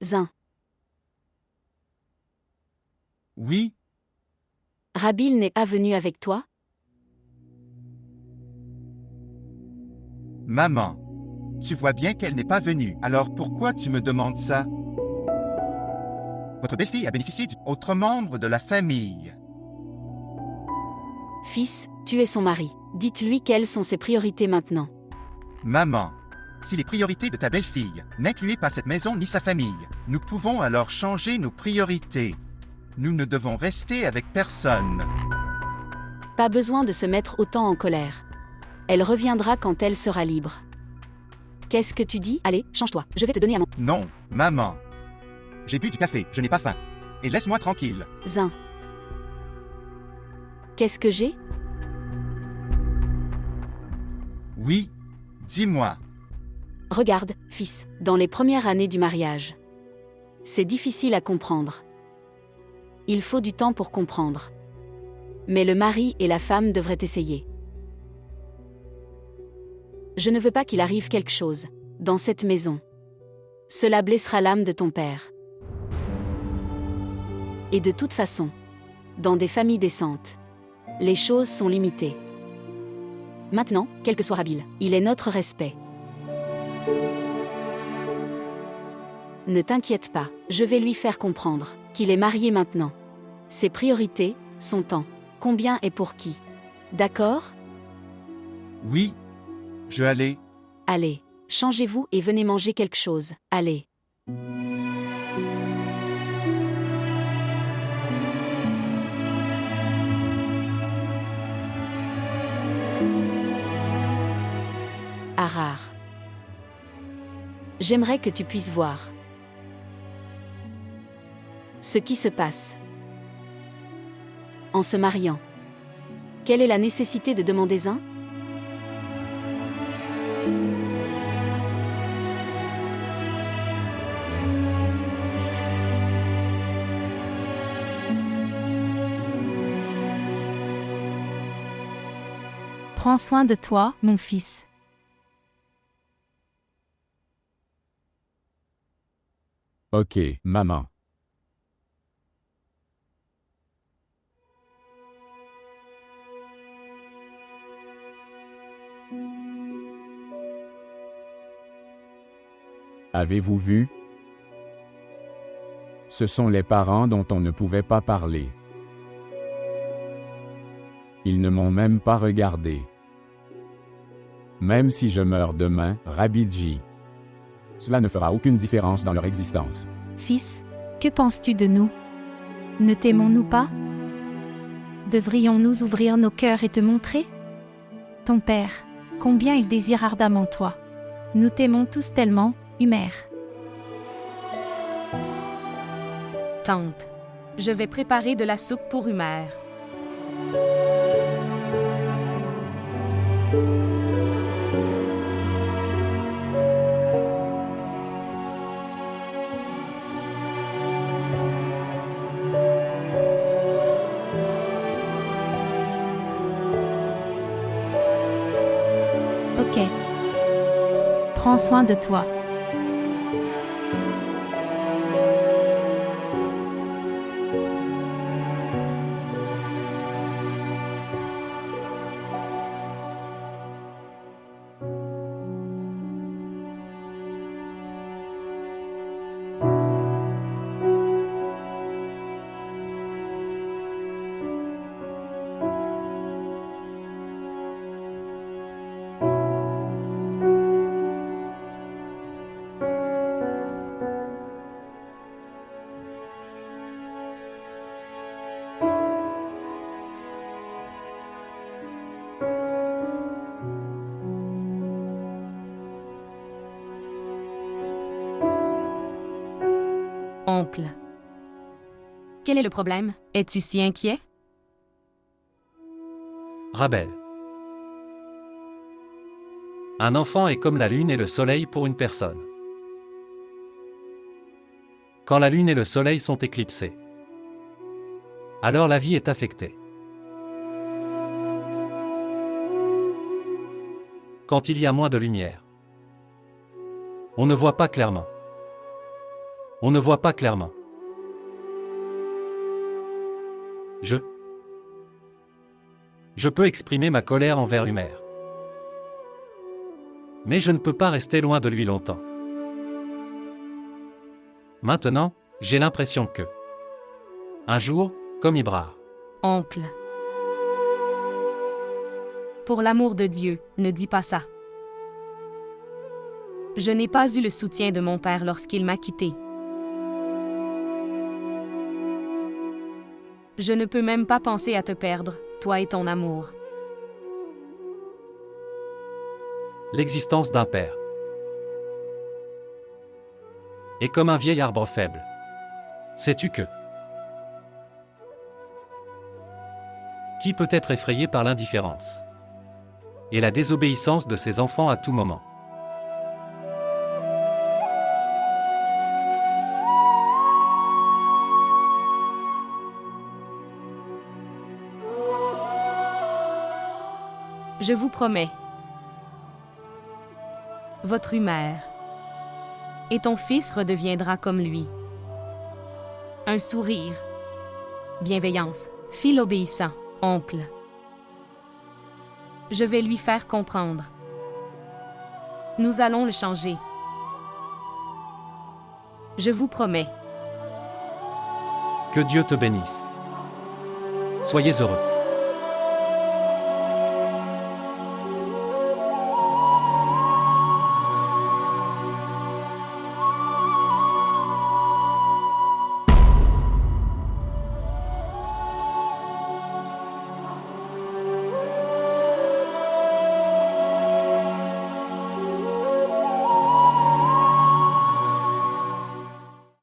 Zin. Oui, Rabil n'est pas venu avec toi? maman. Tu vois bien qu'elle n'est pas venue. Alors pourquoi tu me demandes ça? Votre belle-fille a bénéficié d'un autre membre de la famille. Fils, tu es son mari. Dites-lui quelles sont ses priorités maintenant. Maman, si les priorités de ta belle-fille n'incluaient pas cette maison ni sa famille, nous pouvons alors changer nos priorités. Nous ne devons rester avec personne. Pas besoin de se mettre autant en colère. Elle reviendra quand elle sera libre. Qu'est-ce que tu dis? Allez, change-toi, je vais te donner à manger. Non, maman. J'ai bu du café, je n'ai pas faim. Et laisse-moi tranquille. Zin. Qu'est-ce que j'ai? Oui, dis-moi. Regarde, fils, dans les premières années du mariage. C'est difficile à comprendre. Il faut du temps pour comprendre. Mais le mari et la femme devraient essayer. Je ne veux pas qu'il arrive quelque chose, dans cette maison. Cela blessera l'âme de ton père. Et de toute façon, dans des familles décentes, les choses sont limitées. Maintenant, quel que soit Rabil, il est notre respect. Ne t'inquiète pas, je vais lui faire comprendre qu'il est marié maintenant. Ses priorités, son temps, combien et pour qui. D'accord? Oui, je allais. Allez, changez-vous et venez manger quelque chose. Allez. Harar. J'aimerais que tu puisses voir ce qui se passe en se mariant. Quelle est la nécessité de demander Zin? Prends soin de toi, mon fils. Ok, maman. Avez-vous vu? Ce sont les parents dont on ne pouvait pas parler. Ils ne m'ont même pas regardé. Même si je meurs demain, Rabidji, cela ne fera aucune différence dans leur existence. Fils, que penses-tu de nous? Ne t'aimons-nous pas? Devrions-nous ouvrir nos cœurs et te montrer? Ton père, combien il désire ardemment toi. Nous t'aimons tous tellement, Humer. Tante, je vais préparer de la soupe pour Humer. Ok. Prends soin de toi. Oncle. Quel est le problème? Es-tu si inquiet? Rabel. Un enfant est comme la lune et le soleil pour une personne. Quand la lune et le soleil sont éclipsés, alors la vie est affectée. Quand il y a moins de lumière, on ne voit pas clairement. On ne voit pas clairement. Je peux exprimer ma colère envers Humer. Mais je ne peux pas rester loin de lui longtemps. Maintenant, j'ai l'impression que... Un jour, comme Ibrar. Oncle. Pour l'amour de Dieu, ne dis pas ça. Je n'ai pas eu le soutien de mon père lorsqu'il m'a quitté. Je ne peux même pas penser à te perdre, toi et ton amour. L'existence d'un père est comme un vieil arbre faible. Sais-tu que... Qui peut être effrayé par l'indifférence et la désobéissance de ses enfants à tout moment? Je vous promets. Votre Humer. Et ton fils redeviendra comme lui. Un sourire. Bienveillance. Fil obéissant. Oncle. Je vais lui faire comprendre. Nous allons le changer. Je vous promets. Que Dieu te bénisse. Soyez heureux.